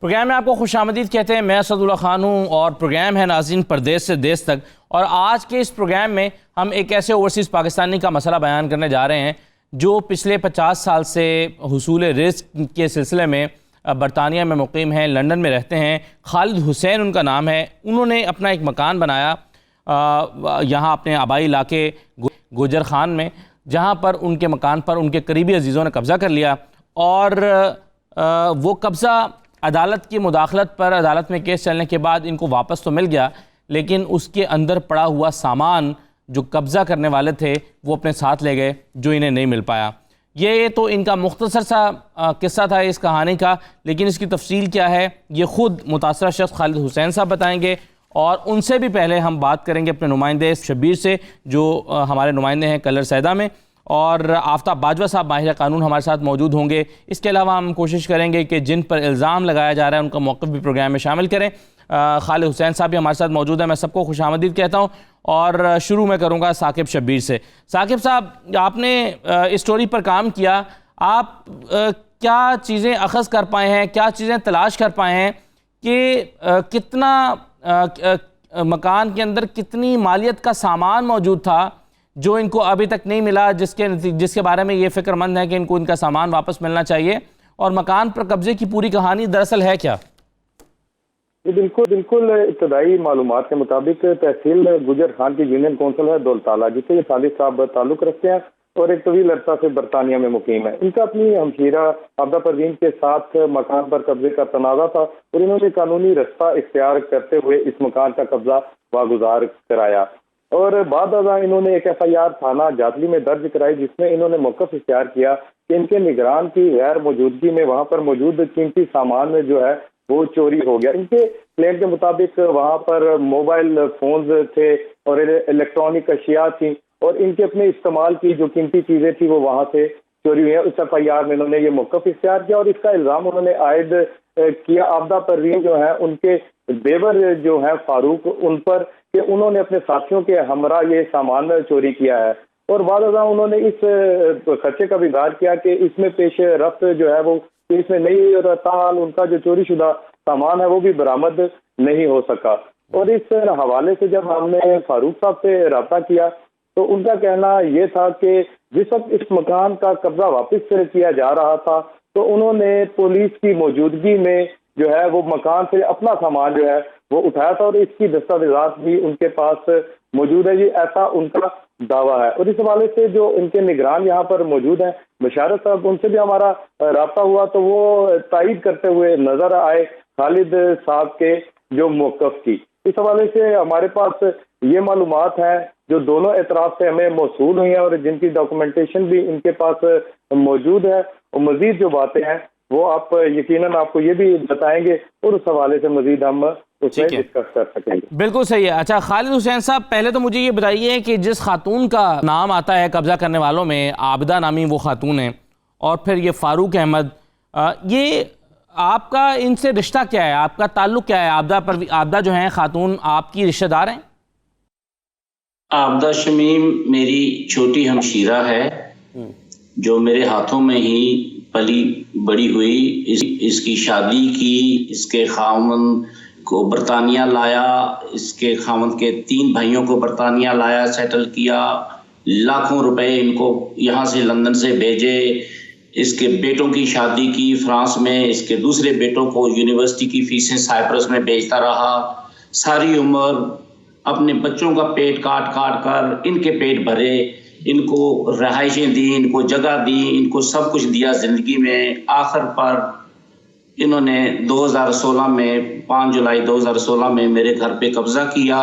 Programme में आपको खुशामदीद कहते हैं। मैं असदुल्ला खान हूँ और प्रोग्राम है नाज़रीन परदेश से देश तक। और आज के इस प्रोग्राम में हम एक ऐसे ओवरसीज़ पाकिस्तानी का मसला बयान करने जा रहे हैं जो पिछले 50 साल से हुसूल रिज़्क़ के सिलसिले में बरतानिया में मुकीम हैं, लंदन में रहते हैं। खालिद हुसैन उनका नाम है। उन्होंने अपना एक मकान बनाया यहाँ अपने आबाई इलाके गुजर खान में, जहाँ पर उनके मकान पर उनके करीबी अजीज़ों ने कब्ज़ा कर लिया और वो कब्ज़ा अदालत की मुदाखलत पर अदालत में केस चलने के बाद इनको वापस तो मिल गया, लेकिन उसके अंदर पड़ा हुआ सामान जो कब्ज़ा करने वाले थे वो अपने साथ ले गए, जो इन्हें नहीं मिल पाया। ये तो इनका मुख्तसर सा किस्सा था इस कहानी का, लेकिन इसकी तफसील क्या है ये ख़ुद मुतासरा शख्स खालिद हुसैन साहब बताएंगे। और उनसे भी पहले हम बात करेंगे अपने नुमाइंदे शब्बीर से, जो हमारे नुमाइंदे हैं कलर सैदा में, और आफ्ताब बाजवा साहब माहिर कानून हमारे साथ मौजूद होंगे। इसके अलावा हम कोशिश करेंगे कि जिन पर इल्ज़ाम लगाया जा रहा है उनका मौक़िफ़ भी प्रोग्राम में शामिल करें। खालिद हुसैन साहब भी हमारे साथ मौजूद है। मैं सबको खुशामदीद कहता हूँ और शुरू में करूँगा साकिब शब्बीर से। साकिब साहब, आपने इस स्टोरी पर काम किया, आप क्या चीज़ें अख़ज़ कर पाए हैं, क्या चीज़ें तलाश कर पाए हैं कि कितना मकान के अंदर कितनी मालियत का सामान मौजूद था जो इनको अभी तक नहीं मिला, जिसके बारे में ये फ़िक्रमंद है कि इनको इनका सामान वापस मिलना चाहिए, और मकान पर कब्ज़े की पूरी कहानी दरअसल है क्या? बिल्कुल इब्तदाई मालूमात के मुताबिक तहसील गुजर खान की यूनियन कौंसिल है दौलताला, जिससे ये खालिद साहब ताल्लुक़ रखते हैं और एक तवील अरसा से बरतानिया में मुकीम है। इनका अपनी हमशीरा आबदा परवीन के साथ मकान पर कब्जे का तनाज़ा था और इन्होंने कानूनी रास्ता इख्तियार करते हुए इस मकान का कब्जा वागुजार कराया और बाद इन्होंने एक FIR थाना जातली में दर्ज कराई, जिसमें इन्होंने मौक़िफ़ इख्तियार किया कि इनके निगरान की गैर मौजूदगी में वहाँ पर मौजूद कीमती सामान जो है वो चोरी हो गया। इनके क्लेम के मुताबिक वहाँ पर मोबाइल फोन्स थे और इलेक्ट्रॉनिक अशिया थी और इनके अपने इस्तेमाल की जो कीमती चीज़ें थी वो वहाँ से चोरी हुई है। उस FIR में इन्होंने ये मौक़िफ़ इख्तियार किया और इसका इल्ज़ाम उन्होंने आयद किया आबदा परवीन जो है उनके देवर जो है फारूक उन पर, कि उन्होंने अपने साथियों के हमरा ये सामान चोरी किया है। और बाद उन्होंने इस खर्चे का भी इज़हार किया कि इसमें पेश रफ्त जो है वो इसमें नहीं रहता, उनका जो चोरी शुदा सामान है वो भी बरामद नहीं हो सका। और इस हवाले से जब हमने फारूक साहब से रब्ता किया तो उनका कहना ये था कि जिस वक्त इस मकान का कब्जा वापस किया जा रहा था तो उन्होंने पुलिस की मौजूदगी में जो है वो मकान से अपना सामान जो है वो उठाया था और इसकी दस्तावेजात भी उनके पास मौजूद है, ये ऐसा उनका दावा है। और इस हवाले से जो इनके निगरान यहाँ पर मौजूद हैं बशारत साहब, उनसे भी हमारा राब्ता हुआ तो वो तायद करते हुए नजर आए खालिद साहब के जो मौक़िफ़ की। इस हवाले से हमारे पास ये मालूमात है जो दोनों एतराफ़ से हमें मौसूल हुई हैं और जिनकी डॉक्यूमेंटेशन भी इनके पास मौजूद है। और मज़ीद जो बातें हैं वो आप यकीनन आपको ये भी बताएंगे और उस हवाले से मज़ीद हम उसमें डिस्कस कर सकेंगे। बिल्कुल सही है। अच्छा खालिद हुसैन साहब, पहले तो मुझे ये बताइए कि जिस खातून का नाम आता है कब्जा करने वालों में, आबिदा नामी वो खातून है, और फिर ये फारूक अहमद, ये आपका इनसे रिश्ता क्या है, आपका ताल्लुक क्या है? आबिदा जो है खातून आपकी रिश्तेदार हैं? आबिदा शमीम मेरी छोटी हमशीरा है जो मेरे हाथों में ही पली बड़ी हुई। इसकी शादी की, इसके खामन को बरतानिया लाया, इसके खामन के 3 भाइयों को बरतानिया लाया, सेटल किया, लाखों रुपए इनको यहाँ से लंदन से भेजे, इसके बेटों की शादी की फ्रांस में, इसके दूसरे बेटों को यूनिवर्सिटी की फीसें साइप्रस में भेजता रहा। सारी उम्र अपने बच्चों का पेट काट काट कर इनके पेट भरे, इनको रहाइशें दी, इनको जगह दी, इनको सब कुछ दिया ज़िंदगी में। आखिर पर इन्होंने 2016 में 5 जुलाई 2016 में मेरे घर पे कब्ज़ा किया।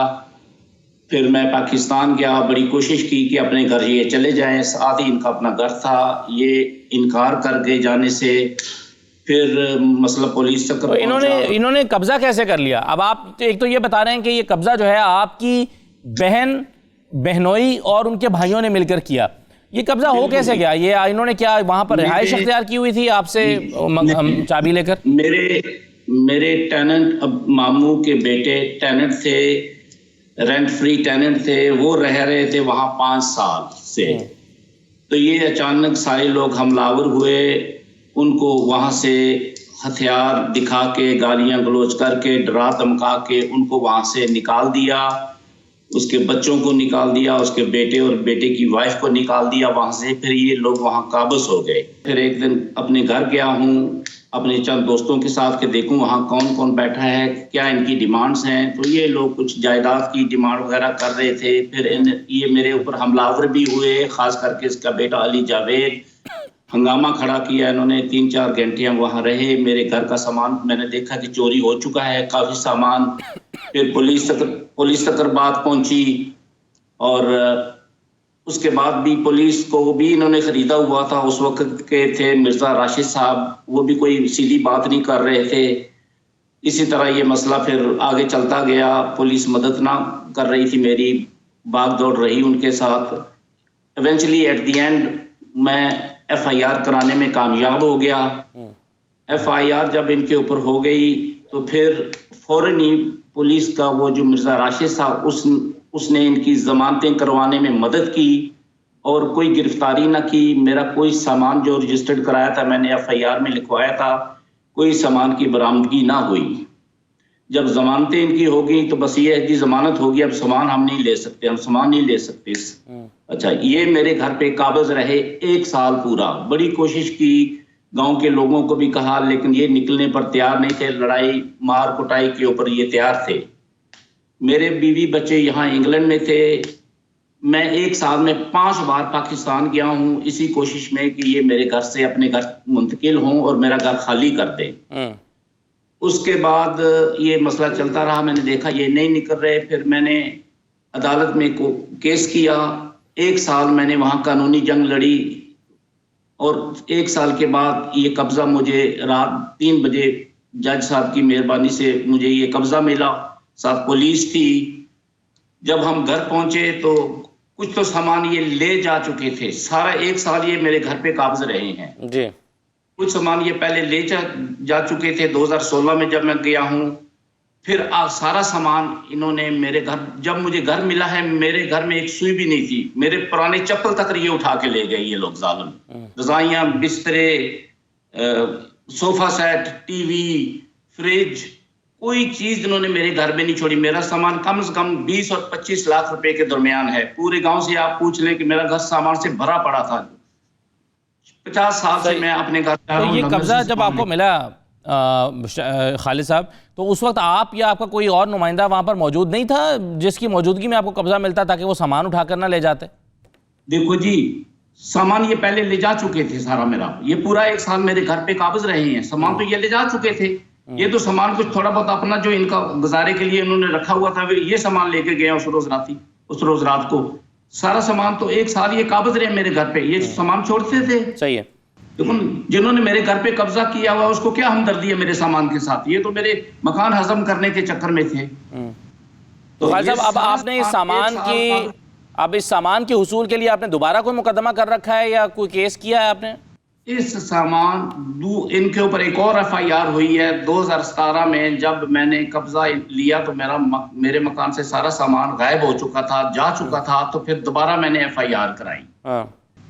फिर मैं पाकिस्तान गया, बड़ी कोशिश की कि अपने घर ये चले जाएं, साथ ही इनका अपना घर था, ये इनकार कर गए जाने से। फिर मसला पुलिस तक तो इन्होंने कब्ज़ा कैसे कर लिया? अब आप एक तो ये बता रहे हैं कि ये कब्ज़ा जो है आपकी बहनोई और उनके भाइयों ने मिलकर किया, ये कब्जा हो कैसे गया? ये इन्होंने क्या वहां पर रिहाइश अख्तियार की हुई थी आपसे चाबी लेकर? मेरे टेनेंट, अब मामू के बेटे टेनेंट थे, रेंट फ्री टेनेंट थे, वो रह रहे थे वहां 5 साल से। तो ये अचानक सारे लोग हमलावर हुए, उनको वहां से हथियार दिखा के, गालियां गलौज करके, डरा धमका के उनको वहां से निकाल दिया। उसके बच्चों को निकाल दिया, उसके बेटे और बेटे की वाइफ को निकाल दिया वहां से। फिर ये लोग वहां काबज हो गए। फिर एक दिन अपने घर गया हूँ अपने चंद दोस्तों के साथ कि देखूं वहां कौन कौन बैठा है, क्या इनकी डिमांड्स हैं। तो ये लोग कुछ जायदाद की डिमांड वगैरह कर रहे थे। फिर ये मेरे ऊपर हमलावर भी हुए, खास करके इसका बेटा अली जावेद। हंगामा खड़ा किया इन्होंने, 3-4 घंटे हम वहां रहे। मेरे घर का सामान मैंने देखा कि चोरी हो चुका है, काफी सामान। फिर पुलिस तक बात पहुंची और उसके बाद भी पुलिस को भी इन्होंने खरीदा हुआ था। उस वक्त के थे मिर्जा राशिद साहब, वो भी कोई सीधी बात नहीं कर रहे थे। इसी तरह ये मसला फिर आगे चलता गया। पुलिस मदद ना कर रही थी मेरी, भाग दौड़ रही उनके साथ। इवेंचुअली एट द एंड मैं FIR कराने में कामयाब हो गया। FIR जब इनके ऊपर हो गई तो फिर फौरन ही पुलिस का वो जो मिर्जा राशिद साहब उसने इनकी जमानतें करवाने में मदद की और कोई गिरफ्तारी ना की। मेरा कोई सामान जो रजिस्टर्ड कराया था, मैंने FIR में लिखवाया था, कोई सामान की बरामदगी ना हुई। जब जमानतें इनकी हो गई तो बस ये है कि जमानत होगी, अब सामान हम नहीं ले सकते, हम सामान नहीं ले सकते। अच्छा, ये मेरे घर पे काबज रहे 1 साल पूरा। बड़ी कोशिश की, गांव के लोगों को भी कहा, लेकिन ये निकलने पर तैयार नहीं थे। लड़ाई मार कुटाई के ऊपर ये तैयार थे। मेरे बीवी बच्चे यहाँ इंग्लैंड में थे। मैं 1 साल में 5 बार पाकिस्तान गया हूँ इसी कोशिश में कि ये मेरे घर से अपने घर मुंतकिल हों और मेरा घर खाली कर दें। उसके बाद ये मसला चलता रहा, मैंने देखा ये नहीं निकल रहे। फिर मैंने अदालत में केस किया। 1 साल मैंने वहाँ कानूनी जंग लड़ी और 1 साल के बाद ये कब्जा मुझे रात 3 बजे जज साहब की मेहरबानी से मुझे ये कब्जा मिला। साथ पुलिस थी। जब हम घर पहुंचे तो कुछ तो सामान ये ले जा चुके थे। सारा 1 साल ये मेरे घर पे काबज रहे हैं जी। कुछ सामान ये पहले ले जा चुके थे 2016 में जब मैं गया हूँ। फिर सारा सामान इन्होंने मेरे घर, जब मुझे घर मिला है मेरे घर में एक सुई भी नहीं थी। मेरे पुराने चप्पल तक ये उठा के ले गए ये लोग जालिम। रजाइयाँ, बिस्तरे, सोफा सेट, टीवी, फ्रिज, कोई चीज इन्होंने मेरे घर में नहीं छोड़ी। मेरा सामान कम से कम 20 और 25 लाख रुपए के दरमियान है। पूरे गांव से आप पूछ लें कि मेरा घर सामान से भरा पड़ा था। 50 साल से मैं अपने घर तो ये कब्जा जब आपको मिला खालिद साहब, तो उस वक्त आप या आपका कोई और नुमाइंदा वहां पर मौजूद नहीं था जिसकी मौजूदगी में आपको कब्जा मिलता ताकि वो सामान उठाकर ना ले जाते? देखो जी, सामान ये पहले ले जा चुके थे सारा मेरा। ये पूरा 1 साल मेरे घर पे काबज रहे हैं। सामान तो ये ले जा चुके थे। ये तो सामान कुछ थोड़ा बहुत अपना जो इनका गुजारे के लिए इन्होंने रखा हुआ था ये सामान लेके गए उस रोज रात को। सारा सामान तो 1 साल ये काबज रहे मेरे घर पे। ये सामान छोड़ते थे। सही है। देखो, जिन्होंने मेरे घर पे कब्जा किया हुआ उसको क्या हमदर्दी है मेरे सामान के साथ? ये तो मेरे मकान हजम करने के चक्कर में थे। तो खालिद साहब, अब आपने इस सामान के हुसूल के लिए आपने दोबारा कोई मुकदमा कर रखा है या कोई केस किया है आपने? इस सामान इनके ऊपर एक और FIR हुई है 2017 में। जब मैंने कब्जा लिया तो मेरे मकान से सारा सामान गायब हो चुका था, जा चुका था। तो फिर दोबारा मैंने FIR कराई।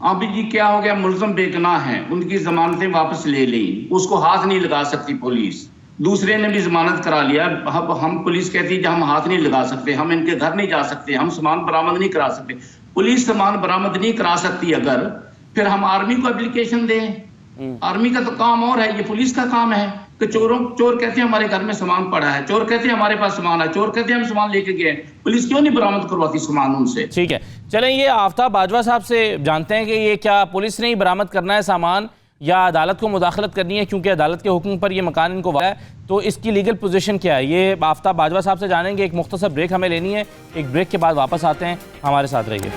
अभी जी क्या हो गया, मुल्ज़म बेगुनाह हैं, उनकी जमानतें वापस ले ली, उसको हाथ नहीं लगा सकती पुलिस। दूसरे ने भी जमानत करा लिया। अब हम पुलिस कहती है हम हाथ नहीं लगा सकते, हम इनके घर नहीं जा सकते, हम सामान बरामद नहीं करा सकते। पुलिस सामान बरामद नहीं करा सकती अगर, फिर हम आर्मी को एप्लीकेशन दें। आर्मी का तो काम और है, ये पुलिस का काम है कि चोर कहते हैं हमारे घर में सामान पड़ा है, चोर कहते हैं हमारे पास सामान है, चोर कहते हैं हम सामान लेके गए। पुलिस क्यों नहीं बरामद करवाती सामान उनसे? ठीक है, चलें ये आफ्ताब बाजवा साहब से जानते हैं कि ये क्या पुलिस ने ही बरामद करना है सामान या अदालत को मुदाखलत करनी है, क्योंकि अदालत के हुक्म पर ये मकान इनको वाला है, तो इसकी लीगल पोजीशन क्या है? ये आफ्ताब बाजवा साहब से जानेंगे। एक मुख्तसर ब्रेक हमें लेनी है, एक ब्रेक के बाद वापस आते हैं, हमारे साथ रहिए।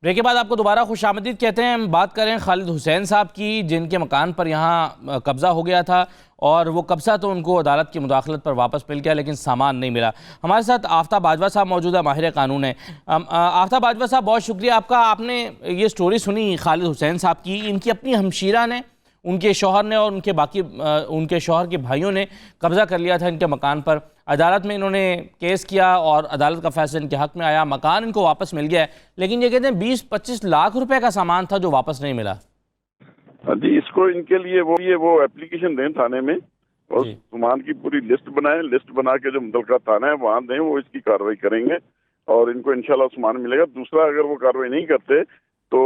ब्रेक के बाद आपको दोबारा खुशामदीद कहते हैं। हम बात करें खालिद हुसैन साहब की, जिनके मकान पर यहाँ कब्ज़ा हो गया था और वो कब्ज़ा तो उनको अदालत की मुदाखलत पर वापस मिल गया, लेकिन सामान नहीं मिला। हमारे साथ आफ्ताब बाजवा साहब मौजूद है, माहिर कानून है। आफ्ताब बाजवा साहब, बहुत शुक्रिया आपका। आपने ये स्टोरी सुनी खालिद हुसैन साहब की। इनकी अपनी हमशीरा ने उनके शौहर ने और उनके शौहर के भाइयों ने कब्ज़ा कर लिया था इनके मकान पर। अदालत में इन्होंने केस किया और अदालत का फैसला इनके हक़ में आया, मकान इनको वापस मिल गया है। लेकिन ये कहते हैं 20-25 लाख रुपए का सामान था जो वापस नहीं मिला। जी, इसको इनके लिए वो एप्लीकेशन दें थाने में और सामान की पूरी लिस्ट बनाएं। लिस्ट बना के जो मुतलका थाना है वहाँ दें, वो इसकी कार्रवाई करेंगे और इनको इंशाल्लाह सामान मिलेगा। दूसरा, अगर वो कार्रवाई नहीं करते तो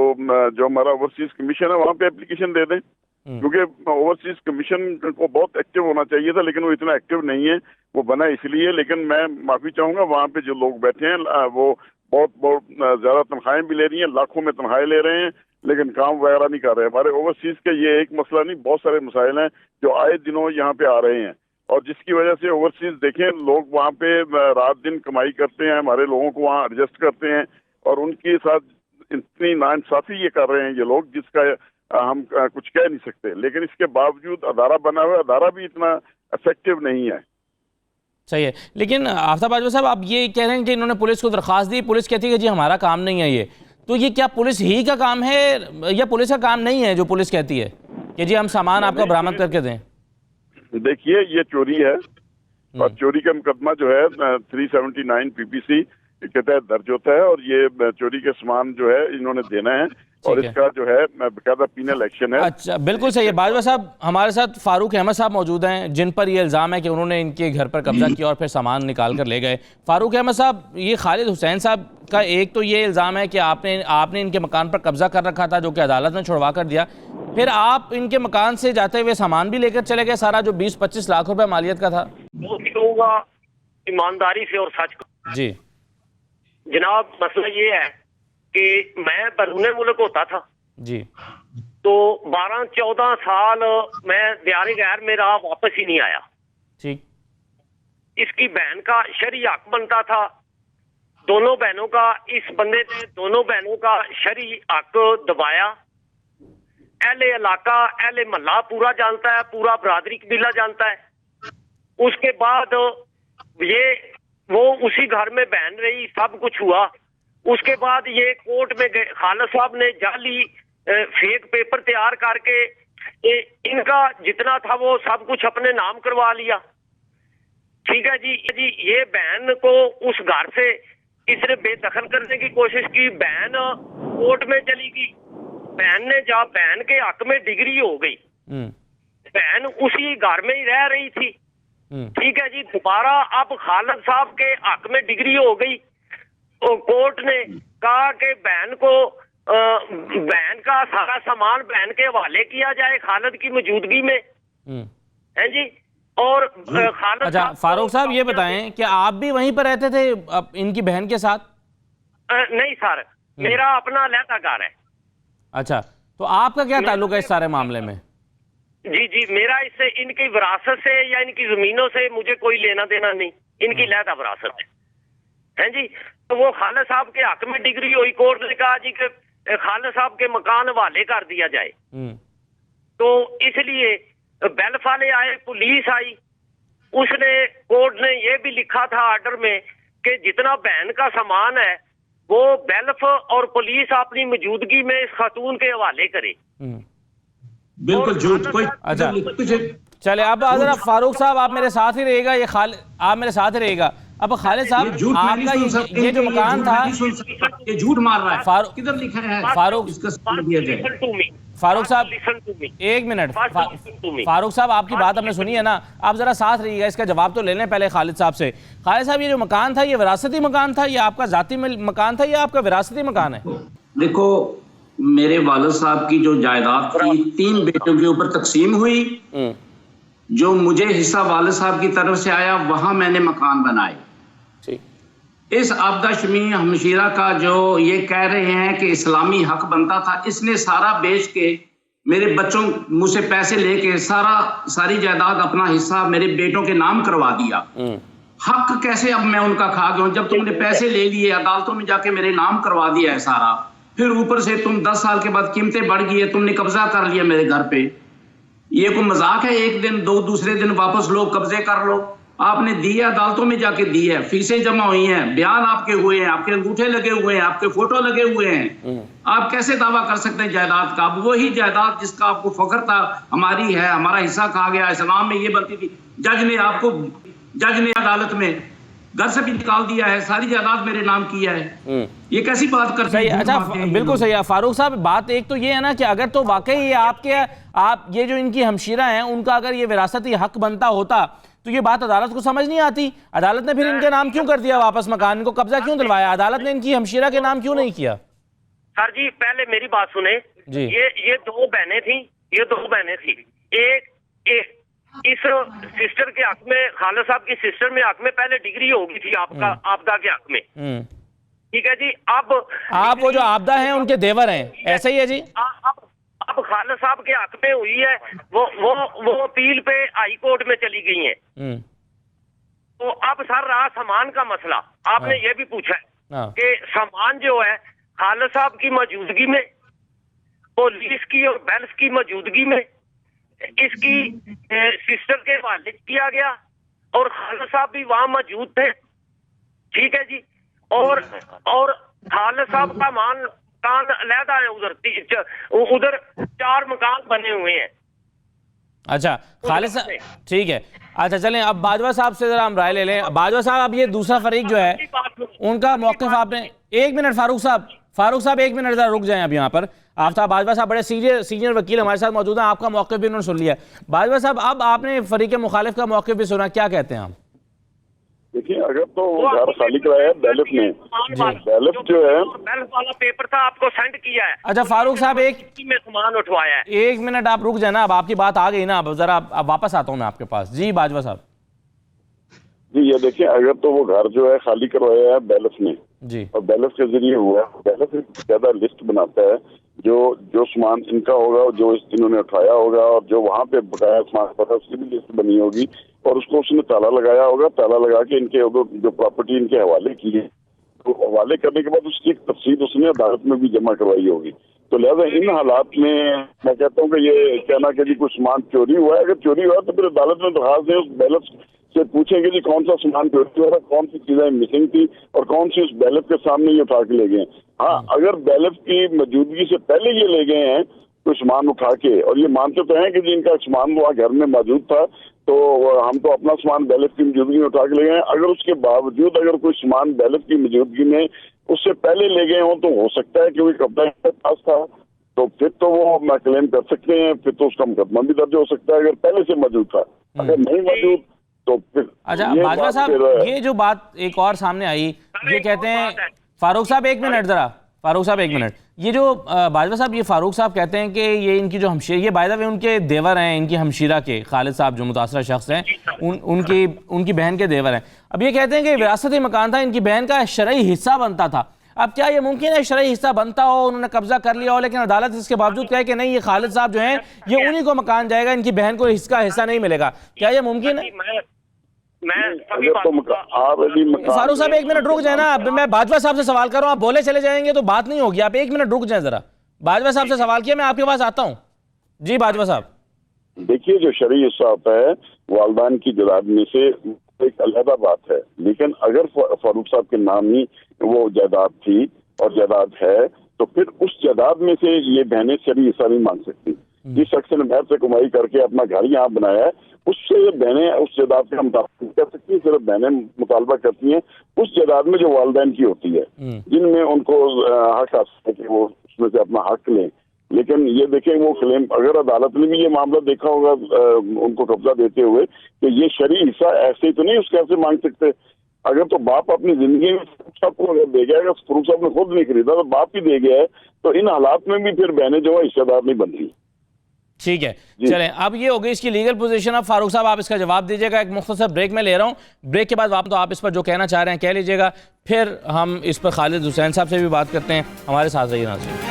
जो हमारा ओवरसीज कमीशन है वहाँ पे एप्लीकेशन दे दें, क्योंकि ओवरसीज कमीशन को बहुत एक्टिव होना चाहिए था, लेकिन वो इतना एक्टिव नहीं है। वो बना इसलिए, लेकिन मैं माफी चाहूंगा, वहाँ पे जो लोग बैठे हैं वो बहुत ज्यादा तनख्वाहें भी ले रही हैं, लाखों में तनख्वाहें ले रहे हैं, लेकिन काम वगैरह नहीं कर रहे। हमारे ओवरसीज के ये एक मसला नहीं, बहुत सारे मसाइल हैं जो आए दिनों यहाँ पे आ रहे हैं और जिसकी वजह से ओवरसीज देखें लोग वहाँ पे रात दिन कमाई करते हैं, हमारे लोगों को वहाँ एडजस्ट करते हैं और उनके साथ इतनी नाइंसाफी ये कर रहे हैं ये लोग, जिसका हम कुछ कह नहीं सकते। लेकिन इसके बावजूद अदारा बना हुआ, अदारा भी इतना इफेक्टिव नहीं है। सही है, लेकिन आफ्ताब बाजवा साहब, आप ये कह रहे हैं कि इन्होंने पुलिस को दरख्वास्त दी, पुलिस कहती है कि जी हमारा काम नहीं है ये, तो ये क्या पुलिस ही का काम है या पुलिस का काम नहीं है जो पुलिस कहती है कि जी हम सामान आपको बरामद करके दें? देखिए, ये चोरी है और चोरी का मुकदमा जो है 379 PPC के तहत दर्ज होता है और ये चोरी के सामान जो है इन्होंने देना है और इसका जो है बकायदा पीनल एक्शन है। अच्छा, बिल्कुल सही है। बाजवा साहब, हमारे साथ फारूक अहमद साहब मौजूद हैं जिन पर यह इल्ज़ाम है कि उन्होंने इनके घर पर कब्जा किया और फिर सामान निकाल कर ले गए। फारूक अहमद साहब, ये खालिद हुसैन साहब का एक तो ये इल्ज़ाम है कि आपने इनके मकान पर कब्जा कर रखा था, जो कि अदालत ने छुड़वा कर दिया, फिर आप इनके मकान से जाते हुए सामान भी लेकर चले गए सारा, जो 20-25 लाख रुपए मालियत का था। वो कहूँगा ईमानदारी से और सच जी जनाब, मसला ये है कि मैं बरूने मुल्क होता था जी, तो 12-14 साल मैं दियारे गैर में रहा, वापस ही नहीं आया। ठीक, इसकी बहन का शरई हक बनता था, दोनों बहनों का, इस बंदे ने दोनों बहनों का शरई हक दबाया। अहले इलाका, अहले महल्ला पूरा जानता है, पूरा बरादरी कबीला जानता है। उसके बाद वो उसी घर में बहन रही, सब कुछ हुआ। उसके बाद ये कोर्ट में गए, खालिद साहब ने जाली फेक पेपर तैयार करके इनका जितना था वो सब कुछ अपने नाम करवा लिया। ठीक है जी, ये बहन को उस घर से इसने बेदखल करने की कोशिश की, बहन कोर्ट में चली गई। बहन ने जब बहन के हक में डिग्री हो गई, बहन उसी घर में ही रह रही थी। ठीक है जी, दोबारा अब खालिद साहब के हक में डिग्री हो गई, तो कोर्ट ने कहा कि बहन को बहन का सारा सामान बहन के हवाले किया जाए खालिद की मौजूदगी में, है जी। और खालिद, अच्छा फारूक साहब, ये बताएं कि आप भी वहीं पर रहते थे इनकी बहन के साथ? नहीं सर, मेरा अपना अलहदा घर है। अच्छा, तो आपका क्या ताल्लुक है इस सारे मामले में? जी, मेरा इससे, इनकी विरासत से या इनकी जमीनों से मुझे कोई लेना देना नहीं, इनकी लहदा विरासत है जी। तो वो खालिद साहब के हक में डिग्री हुई, कोर्ट ने कहा जी कि खालिद साहब के मकान हवाले कर दिया जाए। तो इसलिए बेल्फ वाले आए, पुलिस आई, उसने, कोर्ट ने ये भी लिखा था आर्डर में कि जितना बहन का सामान है वो बेल्फ और पुलिस अपनी मौजूदगी में इस खातून के हवाले करे। बिल्कुल झूठ कोई। अच्छा चले, अब जरा फारूक साहब आप मेरे साथ ही रहेगा, आप मेरे साथ ही रहेगा। अब खालिद साहब, आपका ये जो मकान था, ये झूठ मार रहा है, किधर लिखा है? फारूक साहब एक मिनट, फारूक साहब आपकी बात हमने सुनी है ना, आप जरा साथ रहिएगा, इसका जवाब तो ले लें पहले खालिद साहब से। खालिद साहब, ये जो मकान था ये विरासती मकान था, ये आपका जाती मकान था या आपका विरासती मकान है? देखो, मेरे वालिद साहब की जो जायदाद थी 3 बेटों के ऊपर तकसीम हुई, जो मुझे हिस्सा वालिद साहब की तरफ से आया वहां मैंने मकान बनाए। इस आबदा शमीम हमशीरा का जो ये कह रहे हैं कि इस्लामी हक बनता था, इसने सारा बेच के मेरे बच्चों मुझसे पैसे लेके सारी जायदाद अपना हिस्सा मेरे बेटों के नाम करवा दिया। हक कैसे अब मैं उनका खा गया हूं? जब तुमने पैसे ले लिए, अदालतों में जाके मेरे नाम करवा दिया है सारा, फिर ऊपर से तुम 10 साल के बाद कीमतें बढ़ गई है, तुमने कब्जा कर लिया मेरे घर पे। ये कोई मजाक है? एक दिन, दूसरे दिन वापस लोग कब्जे कर लो। आपने दी है, अदालतों में जाके दी है, फीसें जमा हुई हैं, बयान आपके हुए हैं, आपके अंगूठे लगे हुए हैं, आपके फोटो लगे हुए हैं। आप कैसे दावा कर सकते हैं जायदाद का? अब वही जायदाद जिसका आपको फख्र था हमारी है, हमारा हिस्सा खा गया, इस्लाम में ये बनती थी, जज ने अदालत में घर से भी निकाल दिया है, सारी जायदाद मेरे नाम किया है। ये कैसी बात करते सही, हैं? अच्छा बिल्कुल सही है फारूक साहब। बात एक तो ये है ना कि अगर तो वाकई ये आप ये जो इनकी हमशीरा हैं उनका अगर ये विरासती हक बनता होता तो ये बात अदालत को समझ नहीं आती। अदालत ने फिर इनके नाम क्यों कर दिया वापस मकान, इनको कब्जा क्यों दिलवाया? अदालत ने इनकी हमशीरा के नाम क्यों नहीं किया? सर जी पहले मेरी बात सुने जी। ये दो बहनें थी, एक इस सिस्टर के हक में, खालिद साहब की सिस्टर में हक में पहले डिग्री होगी थी आपका आपदा के हक में, ठीक है जी। अब आप वो जो आपदा हैं उनके देवर हैं, ऐसा ही है जी? अब खालिद साहब के हक में हुई है, वो अपील पे हाई कोर्ट में चली गई हैं। तो अब सर रहा सामान का मसला, आपने ये भी पूछा है कि सामान जो है खालिद साहब की मौजूदगी में, पुलिस की और बेल्स की मौजूदगी में इसकी सिस्टर के हवाले किया गया और खालिद साहब भी वहां मौजूद थे, ठीक है जी। और खालिद साहब का मकान अलहदा है, उधर 4 मकान बने हुए हैं। अच्छा खालिद साहब, ठीक है। अच्छा चलें अब बाजवा साहब से जरा हम राय ले लें। बाजवा साहब, अब ये दूसरा फरीक जो है उनका मौक़िफ़ आपने, एक मिनट फारूक साहब एक मिनट जरा रुक जाएं। अब यहाँ पर आफ्ताब बाजवा साहब बड़े सीनियर वकील हमारे साथ मौजूद हैं, आपका मौक़िफ़ भी उन्होंने सुन लिया। बाजवा साहब अब आपने फरीक मुखालिफ का मौक़िफ़ भी सुना, क्या कहते हैं आप? देखिए, अगर तो घर खाली कराया है बैलेफ ने, बैलेफ जो है बैलेफ वाला पेपर था आपको सेंड किया है। अच्छा फारूक साहब में सामान उठवाया है। एक मिनट आप रुक जाए ना, अब आपकी बात आ गई ना, अब जरा अब वापस आता हूँ मैं आपके पास। जी बाजवा साहब जी, ये देखिए, अगर तो वो घर जो है खाली करवाया है बैलेफ ने जी, और बैलेफ के जरिए हुआ है, बैलेफ ज्यादा लिस्ट बनाता है जो सामान इनका होगा, जो इन्होंने उठाया होगा और जो वहाँ पे बकाया सामान पता उसकी भी लिस्ट बनी होगी और उसको उसने ताला लगाया होगा, ताला लगा के इनके जो प्रॉपर्टी इनके हवाले की है, तो हवाले करने के बाद उसकी एक तफसील उसने अदालत में भी जमा करवाई होगी। तो लिहाजा इन हालात में मैं कहता हूँ कि ये कहना कि जी कुछ सामान चोरी हुआ है, अगर चोरी हुआ तो फिर अदालत में दरखास्त दें, उस बैलेफ से पूछेंगे जी कौन सा सामान चोरी हुआ, कौन सी चीजें मिसिंग थी और कौन सी उस बैलेफ के सामने ये उठा के ले गए। हाँ, अगर बैलेफ की मौजूदगी से पहले ये ले गए हैं तो सामान उठा के, और ये मानते तो हैं कि जी इनका सामान वहाँ घर में मौजूद था, तो हम तो अपना सामान बैलेफ की मौजूदगी में उठा के ले गए। अगर उसके बावजूद अगर कोई सामान बैलेफ की मौजूदगी में उससे पहले ले गए हों तो हो सकता है क्योंकि कब्जा इनके पास था, तो फिर तो वो क्लेम कर सकते हैं, फिर तो उसका मुकदमा भी दर्ज हो सकता है अगर पहले से मौजूद था। अगर नहीं मौजूद तो फिर। अच्छा बाजवा साहब, ये जो बात एक और सामने आई, ये कहते हैं फारूक साहब एक मिनट जरा, फारूक साहब एक मिनट, ये जो बाजवा साहब, ये फारूक साहब कहते हैं कि ये इनकी जो हमशीर, ये बाय द वे उनके देवर हैं, इनकी हमशीरा के खालिद साहब जो मुतासरा शख्स हैं उनकी बहन के देवर हैं। अब ये कहते हैं कि विरासती मकान था, इनकी बहन का शरई हिस्सा बनता था। अब क्या ये मुमकिन है शरई हिस्सा बनता हो, उन्होंने कब्जा कर लिया हो, लेकिन अदालत इसके बावजूद कहे कि नहीं ये खालिद साहब जो हैं ये उन्हीं को मकान जाएगा, इनकी बहन को इसका हिस्सा नहीं मिलेगा? क्या ये मुमकिन है? फारूक साहब एक मिनट रुक जाए ना, मैं बाजवा साहब से सवाल कर रहा हूँ, आप बोले चले जाएंगे तो बात नहीं होगी। आप एक मिनट रुक जाए जरा, बाजवा साहब से सवाल किया, मैं आपके पास आता हूँ। जी बाजवा साहब, देखिए, जो शरई हिस्सा होता है वालदान की जायदाद में से एक अलहदा बात है, लेकिन अगर फारूक साहब के नाम ही वो जायदाद थी और जायदाद है तो फिर उस जायदाद में से ये बहनें शरई हिस्सा नहीं मांग सकती। जिस शख्स ने मेहनत से कमाई करके अपना घर यहाँ बनाया है उससे बहनें उस जायदाद का मुताबिक कर सकती है। सिर्फ बहनें मुतालबा करती हैं उस जायदाद में जो वालदैन की होती है, जिनमें उनको हक हासिल है कि वो उसमें से अपना हक लें। लेकिन ये देखें, वो क्लेम अगर अदालत ने भी ये मामला देखा होगा उनको कब्जा देते हुए कि ये शरई हिस्सा ऐसे ही तो नहीं उसके ऐसे मांग सकते। अगर तो बाप अपनी जिंदगी में फरूक साहब को अगर दे गया, अगर फरूक साहब ने खुद नहीं खरीदा तो बाप ही दे गया है, तो इन हालात में भी फिर बहनें जो है हिस्सेदार नहीं बन रही। ठीक है, चलें अब ये हो गई इसकी लीगल पोजीशन। अब फारूक साहब आप इसका जवाब दीजिएगा। एक मुख्तसर ब्रेक में ले रहा हूँ, ब्रेक के बाद वापस तो आप इस पर जो कहना चाह रहे हैं कह लीजिएगा, फिर हम इस पर खालिद हुसैन साहब से भी बात करते हैं। हमारे साथ रहिए नाज़रीन।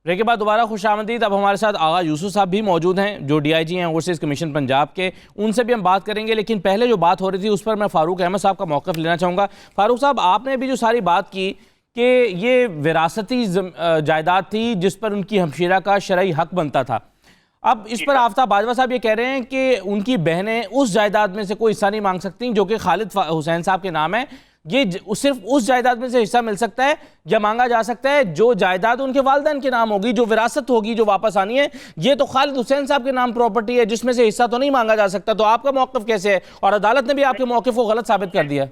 ब्रेक के बाद दोबारा खुशामदीद। अब हमारे साथ आगा यूसुफ साहब भी मौजूद हैं जो DIG हैं ओवरसीज़ कमीशन पंजाब के, उनसे भी हम बात करेंगे। लेकिन पहले जो बात हो रही थी उस पर मैं फ़ारूक अहमद साहब का मौक़िफ़ लेना चाहूँगा। फ़ारूक साहब, आपने भी जो सारी बात की कि ये विरासती जायदाद थी जिस पर उनकी हमशीरा का शरई हक बनता था, अब इस पर आफ्ताब बाजवा साहब ये कह रहे हैं कि उनकी बहनें उस जायदाद में से कोई हिस्सा नहीं मांग सकती जो कि खालिद हुसैन साहब के नाम है। ये सिर्फ उस जायदाद में से हिस्सा मिल सकता है या मांगा जा सकता है जो जायदाद उनके वालिदैन के नाम होगी, जो विरासत होगी, जो वापस आनी है। ये तो खालिद हुसैन साहब के नाम प्रॉपर्टी है जिसमें से हिस्सा तो नहीं मांगा जा सकता। तो आपका मौक़िफ़ कैसे है? और अदालत ने भी आपके मौक़िफ़ को गलत साबित कर दिया।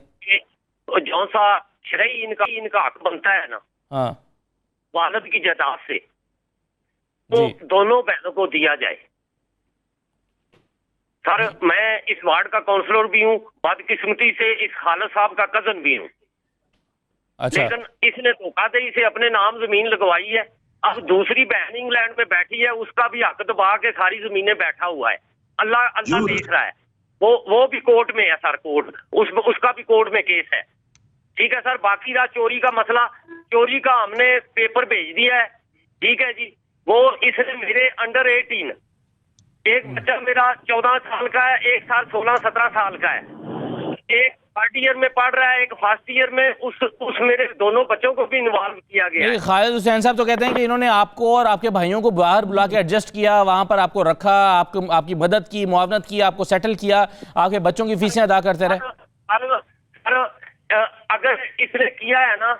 जौन सा शरई इनका हक बनता है ना, हाँ, वालिद की जायदाद से, तो दोनों बहनों को दिया जाए। सर, मैं इस वार्ड का काउंसलर भी हूँ, बदकिस्मती से इस खालिद साहब का कजन भी हूँ। अच्छा। लेकिन इसने धोखाधड़ी से अपने नाम जमीन लगवाई है। अब दूसरी बहन इंग्लैंड में बैठी है, उसका भी हक दबा के सारी जमीनें बैठा हुआ है। अल्लाह देख रहा है। वो भी कोर्ट में है सर, उसका भी कोर्ट में केस है। ठीक है सर। बाकी रहा चोरी का मसला, चोरी का हमने पेपर भेज दिया है। ठीक है जी। वो इसने मेरे अंडर 18, एक बच्चा मेरा 14 साल का है, एक साल 16-17 साल का है, एक 3rd ईयर में पढ़ रहा है, एक 1st ईयर में। उस मेरे दोनों बच्चों को भी इन्वॉल्व किया गया है। खालिद हुसैन साहब तो कहते हैं कि इन्होंने आपको और आपके भाइयों को बाहर बुला के एडजस्ट किया, वहां पर आपको रखा, आपकी मदद की, मुआवनत की, आपको सेटल किया, आपके बच्चों की फीसें अदा करते रहे। अगर इसने किया है ना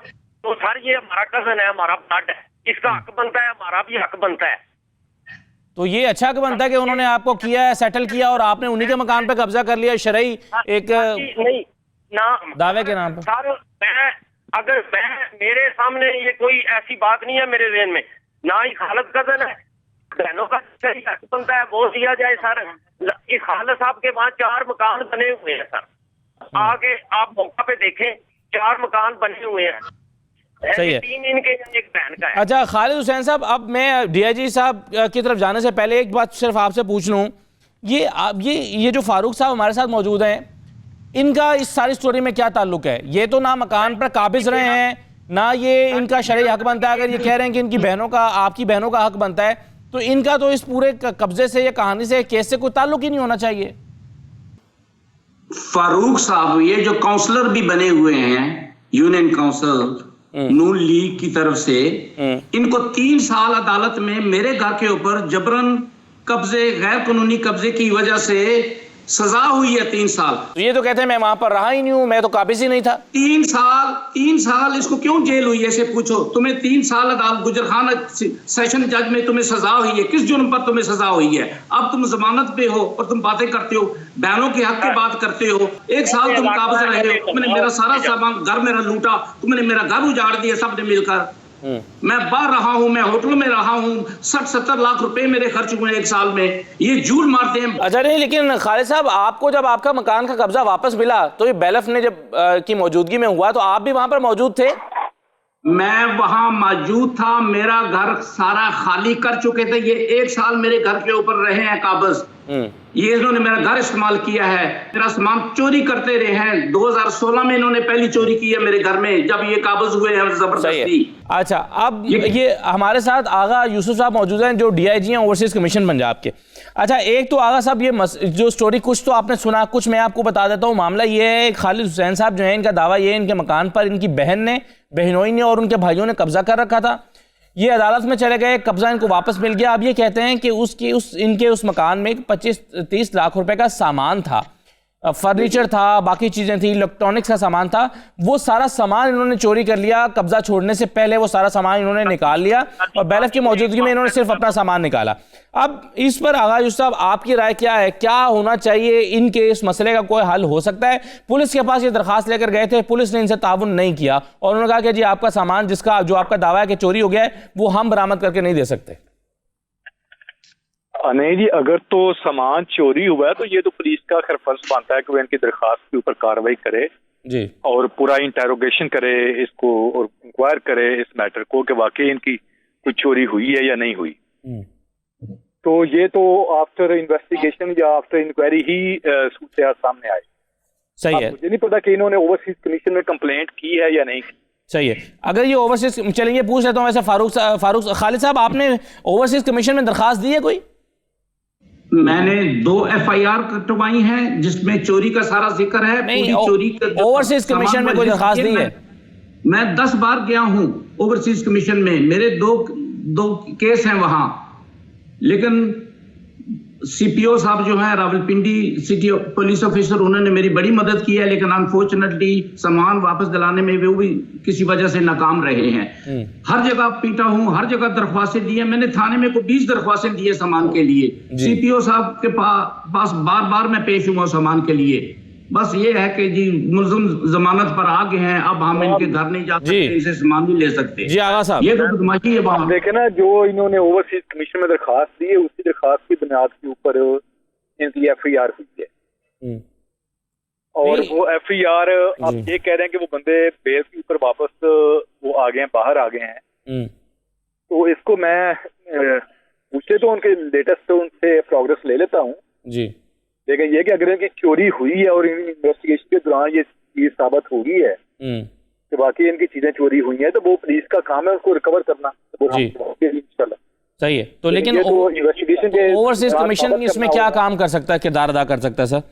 तो सर ये हमारा कजन है, हमारा ब्लड है, इसका हक बनता है, हमारा भी हक बनता है। तो ये अच्छा कि बनता है कि उन्होंने आपको किया है, सेटल किया और आपने उन्हीं के मकान पे कब्जा कर लिया शरई एक नहीं ना दावे के नाम पर। सर मेरे सामने ये कोई ऐसी बात नहीं है मेरे ज़हन में, ना ही खालिद कजन है, बहनों का सही हक बनता है, वो दिया जाए सर। इस खालिद साहब के वहाँ 4 मकान बने हुए हैं सर, आगे आप मौका पे देखें, 4 मकान बने हुए हैं। सही है। 3 इनके, एक बहन का है। अच्छा खालिद हुसैन साहब, अब मैं DIG साहब की तरफ जाने से पहले एक बात सिर्फ आपसे पूछ लूँ, ये जो फारूक साहब हमारे साथ मौजूद हैं, इनका इस सारी स्टोरी में क्या ताल्लुक है? ये तो ना मकान पर काबिज रहे हैं, ना ये इनका शरई हक बनता है। अगर ये कह रहे हैं कि इनकी बहनों का, आपकी बहनों का हक बनता है, तो इनका तो इस पूरे कब्जे से या कहानी से, केस से कोई ताल्लुक ही नहीं होना चाहिए। फारूक साहब ये जो काउंसलर भी बने हुए हैं, यूनियन काउंसिल नून लीग की तरफ से, इनको 3 साल अदालत में मेरे घर के ऊपर जबरन कब्जे, गैर कानूनी कब्जे की वजह से सजा हुई है 3 साल। तो ये तो कहते हैं मैं वहां पर रहा ही नहीं हूं, मैं तो काबिज ही नहीं था। 3 साल इसको क्यों जेल हुई है? ऐसे पूछो। तुम्हें 3 साल अदालत गुजरखाना सेशन जज में तुम्हें सजा हुई है, किस जुर्म पर तुम्हें सजा हुई है? अब तुम जमानत पे हो और तुम बातें करते हो, बहनों के हक की बात करते हो। 1 साल तुम काबिज रहे हो, तुमने मेरा सारा सामान, घर मेरा लूटा, तुमने मेरा घर उजाड़ दिया सबने मिलकर। मैं बाहर रहा हूं, मैं होटल में रहा हूं, 60-70 लाख रुपए मेरे खर्च हुए 1 साल में। ये झूठ मारते हैं। अच्छा नहीं, लेकिन खालिद साहब, आपको जब आपका मकान का कब्जा वापस मिला तो ये बैलफ ने जब की मौजूदगी में हुआ, तो आप भी वहां पर मौजूद थे? मैं वहां मौजूद था। मेरा घर सारा खाली कर चुके थे। ये 1 साल मेरे घर के ऊपर रहे हैं काबिज। ये इन्होंने मेरा घर इस्तेमाल किया है, मेरा सामान चोरी करते रहे हैं। 2016 में इन्होंने पहली चोरी की है मेरे घर में, जब ये काबिज हुए हैं जबरदस्ती। अच्छा, अब ये हमारे साथ आगा यूसुफ साहब मौजूद हैं जो DIG हैं ओवरसीज कमीशन पंजाब के। अच्छा, एक तो आगा साहब, ये जो स्टोरी कुछ तो आपने सुना, कुछ मैं आपको बता देता हूँ। मामला ये है, खालिद हुसैन साहब जो है, इनका दावा ये है इनके मकान पर इनकी बहन ने, बहनोई ने और उनके भाइयों ने कब्जा कर रखा था। ये अदालत में चले गए, कब्जा इनको वापस मिल गया। अब ये कहते हैं कि इनके उस मकान में 25-30 लाख रुपए का सामान था, फर्नीचर था, बाकी चीजें थी, इलेक्ट्रॉनिक्स का सामान था। वो सारा सामान इन्होंने चोरी कर लिया। कब्जा छोड़ने से पहले वो सारा सामान इन्होंने निकाल लिया और बैलफ की मौजूदगी में इन्होंने सिर्फ अपना सामान निकाला। अब इस पर आगा यूसुफ साहब, आपकी राय क्या है? क्या होना चाहिए? इनके इस मसले का कोई हल हो सकता है? पुलिस के पास ये दरखास्त लेकर गए थे, पुलिस ने इनसे ताउन नहीं किया और उन्होंने कहा कि जी आपका सामान, जो आपका दावा है कि चोरी हो गया है, वो हम बरामद करके नहीं दे सकते। नहीं जी, अगर तो सामान चोरी हुआ है तो ये तो पुलिस का खैर फर्ज बनता है कि वो इनकी दरखास्त के ऊपर कार्रवाई करे जी, और पूरा इंटेरोगेशन करे इसको और इंक्वायर करे इस मैटर को कि वाकई इनकी कोई चोरी हुई है या नहीं हुई। तो ये तो आफ्टर इन्वेस्टिगेशन या आफ्टर इंक्वायरी ही सूरत सामने आए। सही है। मुझे नहीं पता कि इन्होंने ओवरसीज कमीशन में कंप्लेंट की है या नहीं। सही है। अगर ये ओवरसीज, चलेंगे पूछ लेता हूँ वैसे फारूक खालिद साहब, आपने ओवरसीज कमीशन में दरखास्त दी है कोई? मैंने 2 FIR कटवाई हैं जिसमें चोरी का सारा जिक्र है। नहीं, चोरी का ओवरसीज कमीशन में कोई दरखास्त दी है? मैं 10 बार गया हूं ओवरसीज कमीशन में, मेरे दो केस हैं वहां, लेकिन CPO साहब जो है रावलपिंडी सिटी पुलिस ऑफिसर, उन्होंने मेरी बड़ी मदद की है, लेकिन अनफॉर्चुनेटली सामान वापस दिलाने में वो भी किसी वजह से नाकाम रहे हैं। हर जगह पीटा हूं, हर जगह दरख्वास्तें दी हैं मैंने, थाने में को 20 दरख्वास्तें दी है सामान के लिए। CPO साहब के पास बार बार मैं पेश हुआ सामान के लिए। बस ये है कि जी मुलजिम जमानत पर आ गए हैं, अब हम इनके घर नहीं जा सकते, इनसे सामान नहीं ले सकते। जी आगा साहब, ये तो बदमाशी है। वहाँ देखे ना, जो इन्होंने ओवरसीज कमीशन में दरखास्त दी है, उसी दरखास्त की बुनियाद के ऊपर इनकी FIR हुई है। और वो FIR आप ये कह रहे हैं कि वो बंदे बेल के ऊपर वापस वो आ गए हैं, बाहर आ गए हैं। तो इसको मैं पूछते तो उनके लेटेस्ट उनसे प्रोग्रेस ले लेता हूँ जी। लेकिन ये कि अगर इनकी चोरी हुई है और इन्वेस्टिगेशन के दौरान ये चीज साबित हो गई है कि बाकी इनकी चीजें चोरी हुई हैं, तो वो पुलिस का काम है उसको रिकवर करना। इंशाल्लाह सही है। तो लेकिन ओवरसीज कमीशन इसमें क्या काम कर सकता है, किरदार अदा कर सकता है सर?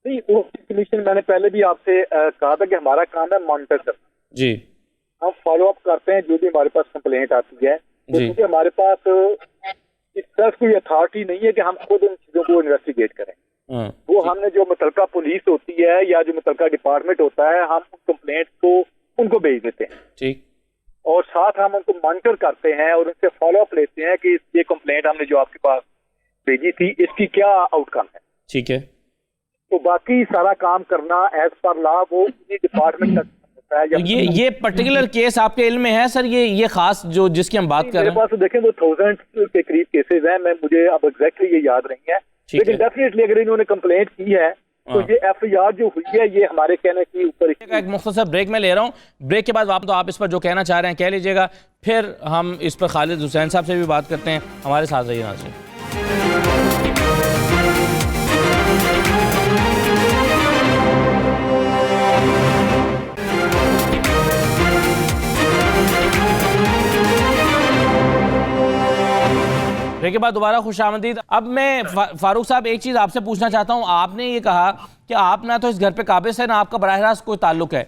नहीं, ओवरसीज कमीशन मैंने पहले भी आपसे कहा था कि हमारा काम है मॉनिटर करना जी। हम फॉलो अप करते हैं जो भी हमारे पास कंप्लेंट आती है, क्योंकि हमारे पास इस तरह कोई अथॉरिटी नहीं है कि हम खुद इन चीजों को इन्वेस्टिगेट करें। वो हमने जो मुतलका पुलिस होती है या जो मुतलका डिपार्टमेंट होता है, हम कंप्लेंट को उनको भेज देते हैं ठीक, और साथ हम उनको मॉनिटर करते हैं और उनसे फॉलो अप लेते हैं कि ये कंप्लेंट हमने जो आपके पास भेजी थी इसकी क्या आउटकम है। ठीक है। तो बाकी सारा काम करना एज पर लॉ वो डिपार्टमेंट का होता है। तो ये पर्टिकुलर केस आपके इल्म में है सर, ये खास जो जिसकी हम बात कर रहे हैं? मेरे पास देखें वो 1000 के करीब केसेस हैं, मुझे अब एग्जैक्टली ये याद नहीं है, लेकिन डेफिनेटली अगर इन्होंने कंप्लेंट की है तो ये FIR जो हुई है ये हमारे कहने के ऊपर। एक मुख्तसर ब्रेक में ले रहा हूँ, ब्रेक के बाद तो आप इस पर जो कहना चाह रहे हैं कह लीजिएगा, फिर हम इस पर खालिद हुसैन साहब से भी बात करते हैं। हमारे साथ रहिए नाज़रीन। ब्रेक के बाद दोबारा खुशामदीद। अब मैं फारूक साहब एक चीज़ आपसे पूछना चाहता हूँ, आपने ये कहा कि आप ना तो इस घर पे काबिज है ना आपका बराह रास्त कोई ताल्लुक है,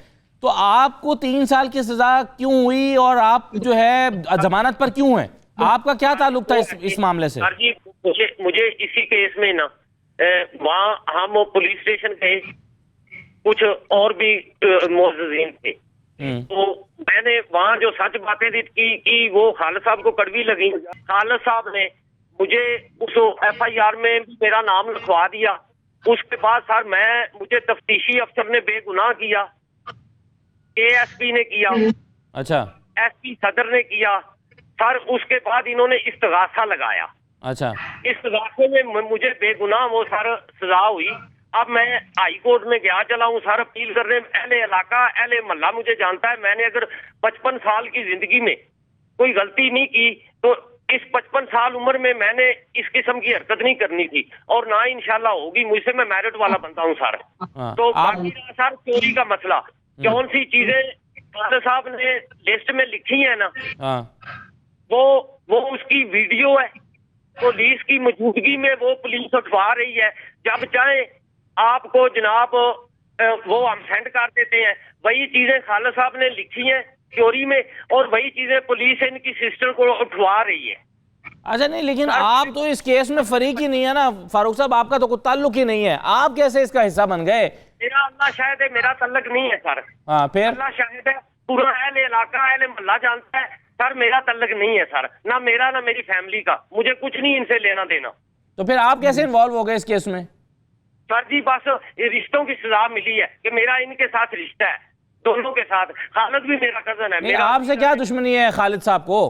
तो आपको 3 साल की सजा क्यों हुई और आप जो है जमानत पर क्यों हैं? आपका क्या ताल्लुक था इस मामले से? सर जी मुझे इसी केस में ना वहाँ हम पुलिस स्टेशन गए, कुछ और भी मुअज़्ज़िज़ीन थे, तो मैंने वहाँ जो सच बातें की वो खालिद साहब को कड़वी लगी। खालिद साहब ने मुझे उस FIR में मेरा नाम लिखवा दिया। उसके बाद सर मुझे तफ्तीशी अफसर ने बेगुनाह किया, ASP ने किया, अच्छा, SP सदर ने किया सर। उसके बाद इन्होंने इस्तिगासा लगाया। अच्छा, इस्तिगासे में मुझे बेगुनाह वो सर सजा हुई। अब मैं हाई कोर्ट में गया चला हूँ सर अपील करने। अहले इलाका अहले मोहल्ला मुझे जानता है, मैंने अगर 55 साल की जिंदगी में कोई गलती नहीं की तो इस 55 साल उम्र में मैंने इस किस्म की हरकत नहीं करनी थी और ना इंशाल्लाह होगी मुझसे। मैं मेरिट वाला बनता हूँ सर। तो बाकी सर चोरी का मसला, कौन सी चीजें खालिद साहब ने लिस्ट में लिखी है ना, वो उसकी वीडियो है, पुलिस की मौजूदगी में वो पुलिस उठवा रही है। जब चाहे आपको जनाब वो हम सेंड कर देते हैं। वही चीजें खालिद साहब ने लिखी हैं चोरी में और वही चीजें पुलिस इनकी सिस्टर को उठवा रही है। अच्छा, नहीं लेकिन आप तो इस केस में फरीक ही नहीं है ना फारूक साहब, आपका तो कोई ताल्लुक ही नहीं है, आप कैसे इसका हिस्सा बन गए? मेरा अल्लाह शाहिद है, मेरा ताल्लुक नहीं है सर। हाँ, फिर अल्लाह शाहिद है, पूरा अहले इलाका अहले मोहल्ला जानता है सर, मेरा ताल्लुक नहीं है सर, ना मेरा ना मेरी फैमिली का, मुझे कुछ नहीं इनसे लेना देना। तो फिर आप कैसे इन्वॉल्व हो गए इस केस में? सर जी बस ये रिश्तों की सजा मिली है कि मेरा इनके साथ रिश्ता है, दोनों के साथ। खालिद भी मेरा कजन है। मेरा आपसे क्या दुश्मनी है खालिद साहब को?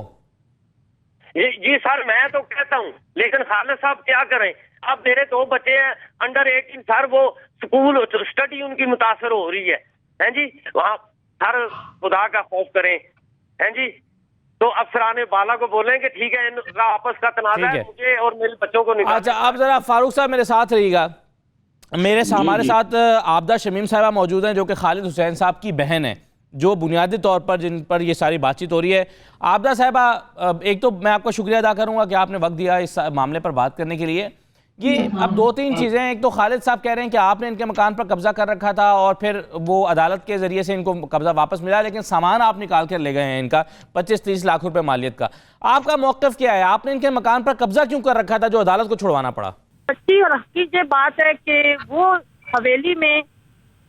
जी सर मैं तो कहता हूँ, लेकिन खालिद साहब क्या करें? अब मेरे 2 बच्चे हैं अंडर 18 सर, वो स्कूल स्टडी उनकी मुतासर हो रही है जी। वहाँ सर खुदा का खौफ करें हैं जी, तो अफसरान बाला को बोलें कि ठीक है इनका आपस का तनाज़ा है, मुझे और मेरे बच्चों को निकाल। अच्छा, आप जरा फारूक साहब मेरे साथ रहिएगा। हमारे साथ आबदा शमीम साहिबा मौजूद हैं जो कि खालिद हुसैन साहब की बहन है। जो बुनियादी तौर पर जिन पर ये सारी बातचीत हो रही है। आबदा साहिबा, एक तो मैं आपका शुक्रिया अदा करूंगा कि आपने वक्त दिया इस मामले पर बात करने के लिए। ये अब दो तीन चीज़ें हैं। एक तो खालिद साहब कह रहे हैं कि आपने इनके मकान पर कब्जा कर रखा था और फिर वो अदालत के ज़रिए से इनको कब्जा वापस मिला, लेकिन सामान आप निकाल कर ले गए हैं इनका 25-30 लाख रुपए मालियत का। आपका मौक़िफ़ क्या है? आपने इनके मकान पर कब्जा क्यों कर रखा था जो अदालत को छुड़वाना पड़ा? सच्ची और हकीकी बात है कि वो हवेली में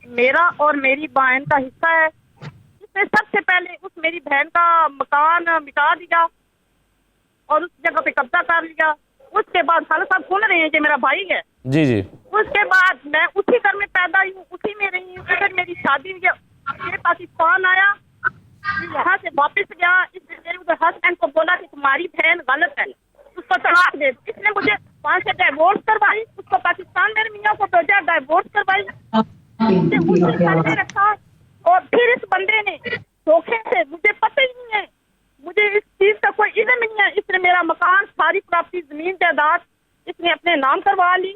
मेरा और मेरी बहन का हिस्सा है। इसने सबसे पहले उस मेरी बहन का मकान मिटा दिया और उस जगह पे कब्जा कर लिया। उसके बाद खालिद साहब सुन रहे हैं कि मेरा भाई है। जी जी। उसके बाद मैं उसी घर में पैदा हुई हूँ, उसी में रही हूँ। फिर मेरी शादी हुई, मेरे पाकिस्तान आया, यहाँ से वापस गया। इसने मेरे उधर हस्बैंड को बोला कि तुम्हारी बहन गलत है, उसको तलाक दे। इसने मुझे वहाँ से डाइवोर्स करवाई, उसको पाकिस्तान मेरे मियाँ को भेजा, डाइवोर्स करवाई, उसके घर में रखा। और फिर इस बंदे ने धोखे से, मुझे पता ही नहीं है, मुझे इस चीज का कोई इल्म नहीं है, इसने मेरा मकान, सारी प्रॉपर्टी, जमीन जायदाद इसने अपने नाम करवा ली।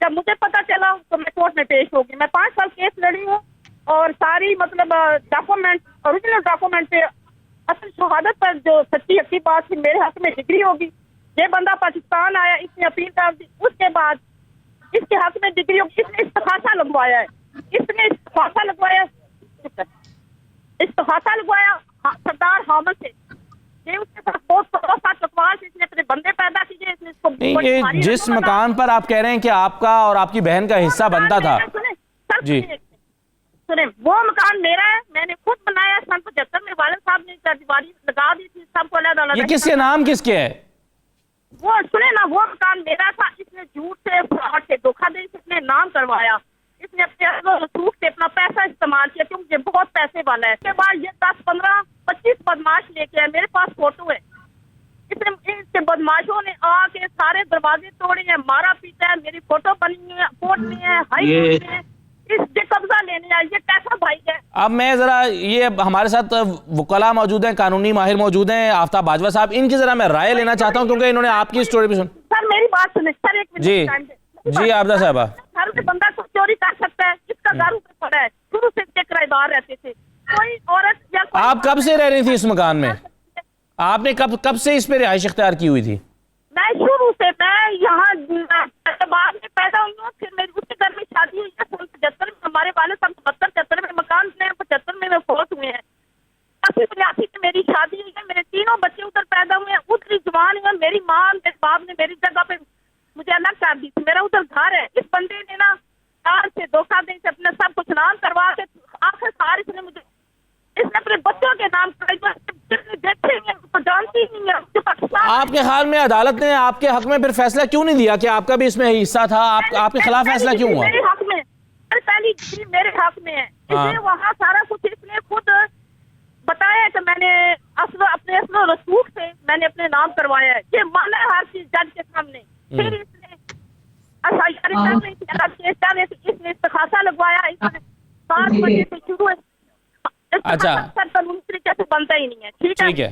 जब मुझे पता चला तो मैं कोर्ट में पेश हो गई। मैं 5 साल केस लड़ी हूँ और सारी मतलब डॉक्यूमेंट, ओरिजिनल डॉक्यूमेंट पे असल शहादत पर जो सच्ची हकी बात थी मेरे हक में डिग्री होगी। ये बंदा पाकिस्तान आया, इसने अपील कर दी, उसके बाद इसके हक में डिग्री होगी। इसने इस्तिहासा लगवाया है, इसने इस्तिहासा लगवाया, इस्तिहासा लगवाया सरदार हामिद से। ये उसके साथ बहुत चकवाल से इसने अपने बंदे पैदा किए। इसने इसको ये जिस मकान पर आप कह रहे हैं कि आपका और आपकी बहन का हिस्सा बनता था, जी सुने, वो मकान मेरा है, मैंने खुद बनाया। सन 75 में वालिद साहब ने दीवारी लगा दी थी सबको अलग। ये किसके नाम किसके है? वो सुने ना, वो मकान मेरा था। इसने झूठ से, फ्रॉड से, धोखाधड़ी से इसने नाम करवाया। इसने अपने रसूख से अपना पैसा इस्तेमाल किया क्योंकि बहुत पैसे वाला है। इसके बाद ये 10, 15, 25 बदमाश लेके आए, मेरे पास फोटो है। इसके बदमाशों ने आके सारे दरवाजे तोड़े हैं, मारा पीटा है, मेरी फोटो बनी है, कोर्ट में है, हाई कोर्ट में है। इससे कब्जा लेने आए, ये कैसा भाई है? अब मैं जरा, ये हमारे साथ वकला मौजूद हैं, कानूनी माहिर मौजूद हैं, आफ्ताब बाजवा साहब, इनकी जरा मैं राय लेना चाहता हूँ क्योंकि इन्होंने आपकी स्टोरी भी सुन। सर मेरी बात सुने सर, एक मिनट। जी आबदा साहबा, घर से बंदा कुछ चोरी कर सकता है, इसका घर ऊपर पड़ा है। शुरू से किराएदार रहते थे, कोई औरत या कोई... आप कब से रह रही थी इस मकान में? आपने कब से इस पे रिहाइश इख्तियार की हुई थी? मैं शुरू से, मैं यहाँ बाद में पैदा हुई हूँ। फिर मेरी उसके घर में शादी हुई है 75 में। हमारे वाले सब 72-73 में मकान बने, 75 में फोत हुए हैं। 80-82 में मेरी शादी हुई है। मेरे 3 बच्चे उधर पैदा हुए हैं, उधर जवान हुए। मेरी माँ, मेरे बाप ने मेरी जगह पे मुझे अलग कर दी थी। मेरा उधर घर है। इस बंदे ने ना कार से, धोखा दे से अपना सब कुछ नाम करवा के आखिरकार इसने मुझे, इसने अपने बच्चों के नाम जानती नहीं है। आपके ख्याल में अदालत ने आपके हक में फिर फैसला क्यों नहीं दिया कि आपका भी इसमें हिस्सा था? आपके खिलाफ फैसला क्यों हुआ? मेरे हक में, पहली डिग्री मेरे हक में है। इसलिए वहाँ सारा कुछ इसने खुद बताया कि मैंने अपने रसूख से मैंने अपने नाम करवाया है। ये माना है हर चीज जज के सामने। फिर इसने इसने इस्तिखासा लगवाया। इसने 7 बजे से शुरू है। अच्छा, कानूनी तरीके से बनता ही नहीं है। ठीक है।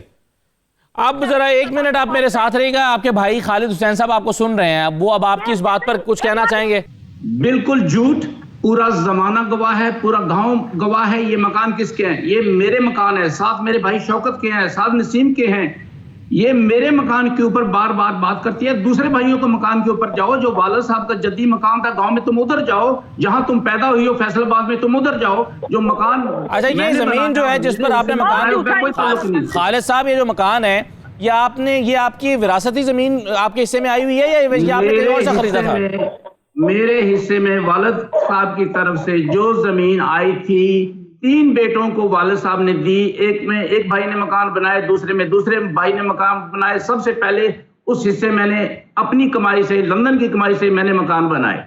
अब जरा 1 मिनट आप मेरे साथ रहिएगा। आपके भाई खालिद हुसैन साहब आपको सुन रहे हैं, वो अब आपकी इस बात पर कुछ कहना चाहेंगे? बिल्कुल झूठ, पूरा जमाना गवाह है, पूरा गांव गवाह है। ये मकान किसके हैं? ये मेरे मकान है, साथ मेरे भाई शौकत के हैं, साथ नसीम के हैं। ये मेरे मकान के ऊपर बार बार बात करती है। दूसरे भाइयों के मकान के ऊपर जाओ, जो वालिद साहब का जद्दी मकान था गांव में, तुम उधर जाओ। जहां तुम पैदा हुई हो फैसलाबाद में, तुम उधर जाओ। जो मकान, अच्छा, ये जमीन जो है जिस पर आपने मकान, खालिद साहब, ये जो मकान है ये आपकी विरासती जमीन आपके हिस्से में आई हुई है या ये आपने कहीं और से खरीदा था? मेरे हिस्से में वालिद साहब की तरफ से जो जमीन आई थी, 3 बेटों को वालिद साहब ने दी। एक भाई ने मकान बनाए, दूसरे भाई ने मकान बनाए। सबसे पहले उस हिस्से मैंने अपनी कमाई से, लंदन की कमाई से मैंने मकान बनाए।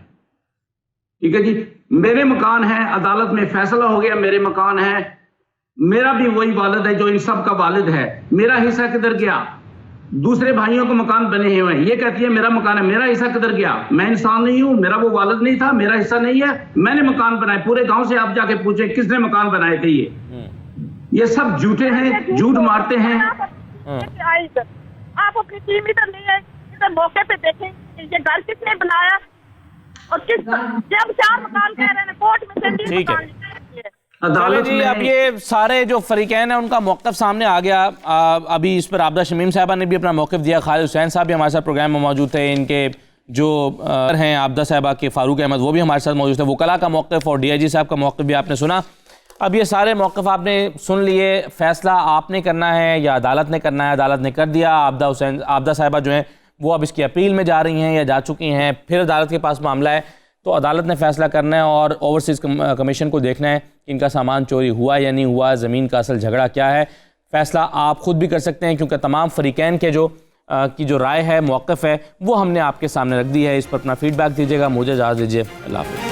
ठीक है जी, मेरे मकान है, अदालत में फैसला हो गया, मेरे मकान है। मेरा भी वही वालिद है जो इन सब का वालिद है। मेरा हिस्सा किधर गया? दूसरे भाइयों को मकान बने हुए हैं, ये कहती है मेरा मकान है, मेरा हिस्सा किधर गया? मैं इंसान नहीं हूं, मेरा वो वालिद नहीं था, मेरा हिस्सा नहीं है। मैंने मकान बनाए। पूरे गांव से आप जाके पूछे किसने मकान बनाए थे। ये सब झूठे हैं, झूठ मारते हैं। आप अपनी टीम इधर नहीं है, इधर मौके पे देखें ये घर किसने बनाया और किस। जब 4 मकान कह रहे हैं कोर्ट में से 3 मकान। अदालत जी, में अब ये सारे जो फरीकैन हैं उनका मौक़िफ़ सामने आ गया। अभी इस पर आबदा शमीम साहबा ने भी अपना मौक़िफ़ दिया, खालिद हुसैन साहब भी हमारे साथ प्रोग्राम में मौजूद थे, इनके जो हैं आबदा साहबा के फ़ारूक अहमद वो भी हमारे साथ मौजूद थे, वकला का मौक़िफ़ और DIG साहब का मौक़िफ़ भी आपने सुना। अब ये सारे मौक़िफ़ आपने सुन लिए, फ़ैसला आपने करना है या अदालत ने करना है? अदालत ने कर दिया, आबदा साहबा जो हैं वो अब इसकी अपील में जा रही हैं या जा चुकी हैं, फिर अदालत के पास मामला है, तो अदालत ने फ़ैसला करना है और ओवरसीज़ कमीशन को देखना है कि इनका सामान चोरी हुआ या नहीं हुआ, ज़मीन का असल झगड़ा क्या है। फ़ैसला आप ख़ुद भी कर सकते हैं, क्योंकि तमाम फ़रीक़ैन के जो राय है, मौक़िफ़ है, वो हमने आपके सामने रख दी है। इस पर अपना फ़ीडबैक दीजिएगा। मुझे इजाज़त दीजिए, अल्लाह हाफ़िज़।